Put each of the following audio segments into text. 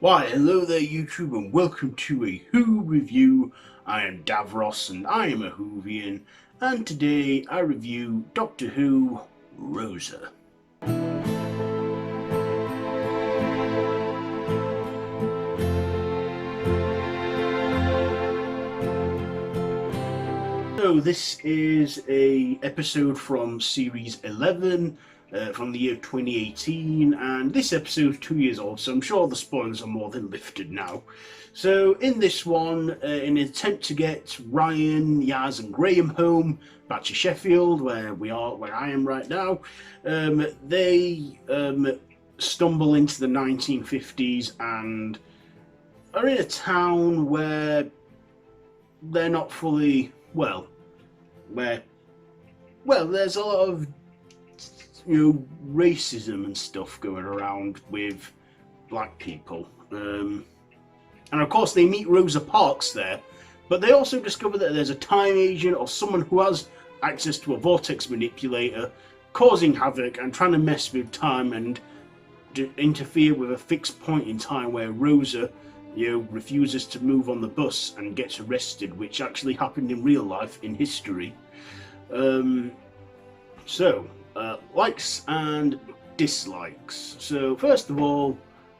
Why, hello there YouTube and welcome to a Who review. I am Davros and I am a Whovian, and today I review Doctor Who Rosa. So this is a episode from series 11 from the year 2018, and this episode is 2 years old, so I'm sure the spoilers are more than lifted now. So in this one, in an attempt to get Ryan, Yaz and Graham home back to Sheffield, where I am right now, they stumble into the 1950s and are in a town where they're not fully, where there's a lot of racism and stuff going around with black people, and of course they meet Rosa Parks there, but they also discover that there's a time agent or someone who has access to a vortex manipulator causing havoc and trying to mess with time and interfere with a fixed point in time where Rosa refuses to move on the bus and gets arrested, which actually happened in real life in history. Likes and dislikes. So first of all,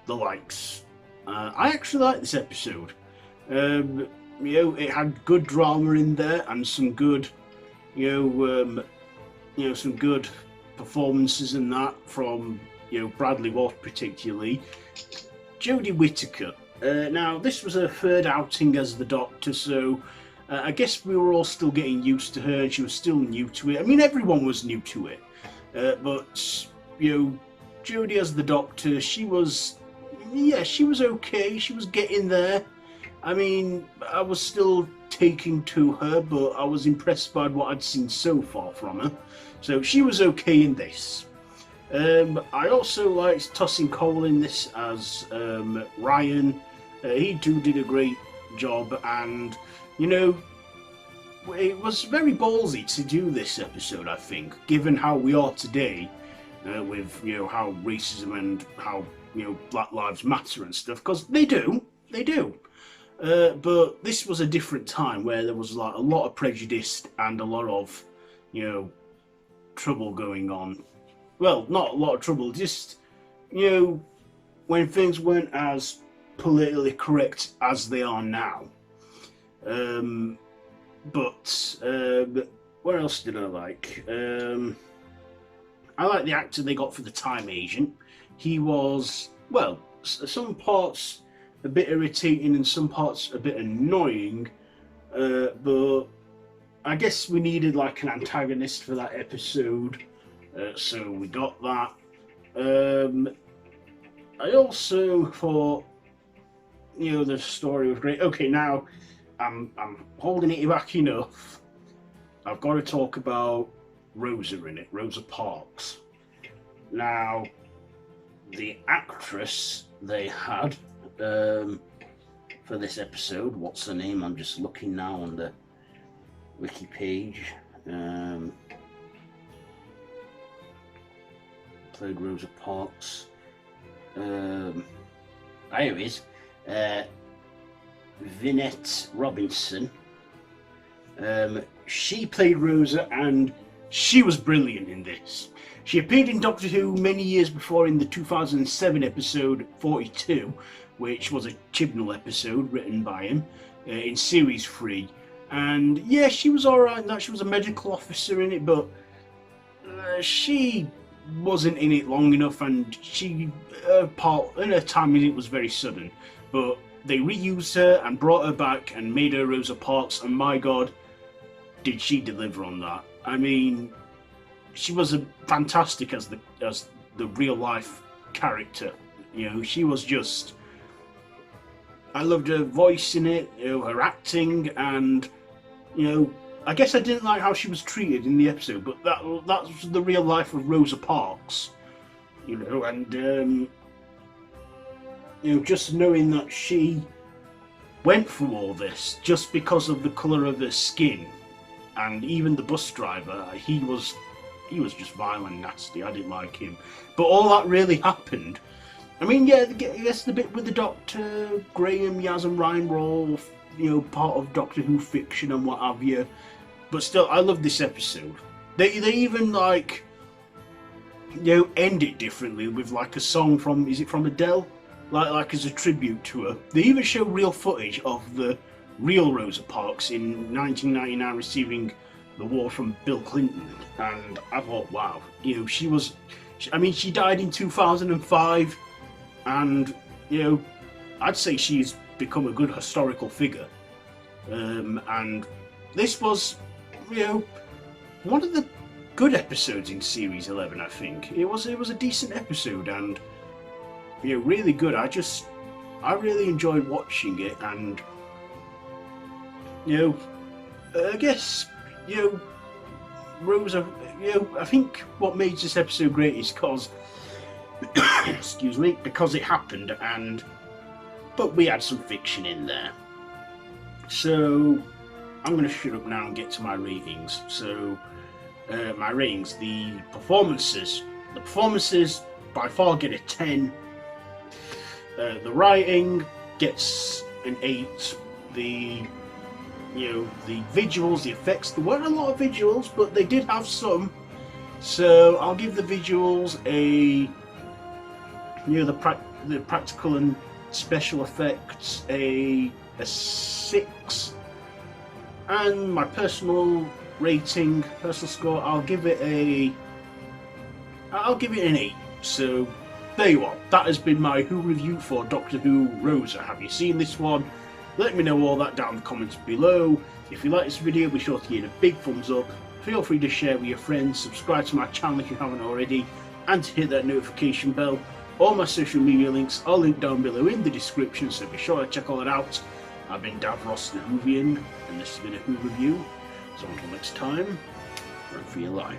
the likes. I actually like this episode. It had good drama in there and some good, some good performances in that from Bradley Walsh particularly. Jodie Whittaker. Now this was her third outing as the Doctor, so I guess we were all still getting used to her, and she was still new to it. I mean, everyone was new to it. But Jodie as the Doctor, she was okay. She was getting there. I mean, I was still taking to her, but I was impressed by what I'd seen so far from her. So she was okay in this. I also liked Tosin Cole in this as Ryan. He too did a great job, and it was very ballsy to do this episode, I think, given how we are today, with how racism and how Black Lives Matter and stuff, because they do. But this was a different time where there was like a lot of prejudice and a lot of trouble going on. Well, not a lot of trouble, just when things weren't as politically correct as they are now. But what else did I like? I like the actor they got for the time agent. He was, some parts a bit irritating and some parts a bit annoying, but I guess we needed like an antagonist for that episode, so we got that. I also thought the story was great. Okay, now I'm holding it back enough. I've got to talk about Rosa in it, Rosa Parks. Now, the actress they had for this episode, what's her name? I'm just looking now on the wiki page. Played Rosa Parks. Here it is. Vinette Robinson. She played Rosa and she was brilliant in this. She appeared in Doctor Who many years before in the 2007 episode 42, which was a Chibnall episode written by him in series 3. And yeah, she was alright in that. She was a medical officer in it, but she wasn't in it long enough, and her time in it was very sudden. But they reused her and brought her back and made her Rosa Parks, and my God, did she deliver on that. I mean, she was fantastic as the real life character. She was just, I loved her voice in it, her acting, and I guess I didn't like how she was treated in the episode, but that was the real life of Rosa Parks, and just knowing that she went through all this just because of the colour of her skin, and even the bus driver, he was just vile and nasty. I didn't like him, but all that really happened I mean, yeah, I guess the bit with the Doctor, Graham, Yaz and Ryan were all, part of Doctor Who fiction and what have you. But still, I love this episode. They even, like, end it differently with, like, a song from, is it from Adele? Like as a tribute to her. They even show real footage of the real Rosa Parks in 1999 receiving the award from Bill Clinton. And I thought, wow, she died in 2005. And, I'd say she's become a good historical figure. And this was, one of the good episodes in Series 11, I think. It was a decent episode and, really good. I really enjoyed watching it and, I guess, Rosa, I think what made this episode great is because excuse me, because it happened but we had some fiction in there. So I'm going to shut up now and get to my ratings. So my ratings, the performances by far get a 10. The writing gets an 8. The visuals, the effects, there weren't a lot of visuals, but they did have some. So I'll give the visuals a the practical and special effects a 6, and my personal score, I'll give it an 8. So there you are. That has been my Who review for Doctor Who Rosa. Have you seen this one? Let me know all that down in the comments below. If you like this video, be sure to give it a big thumbs up. Feel free to share with your friends, subscribe to my channel if you haven't already, and to hit that notification bell. All my social media links are linked down below in the description, so be sure to check all that out. I've been Dav Ross the Whovian, and this has been a Who review. So until next time, run for your life.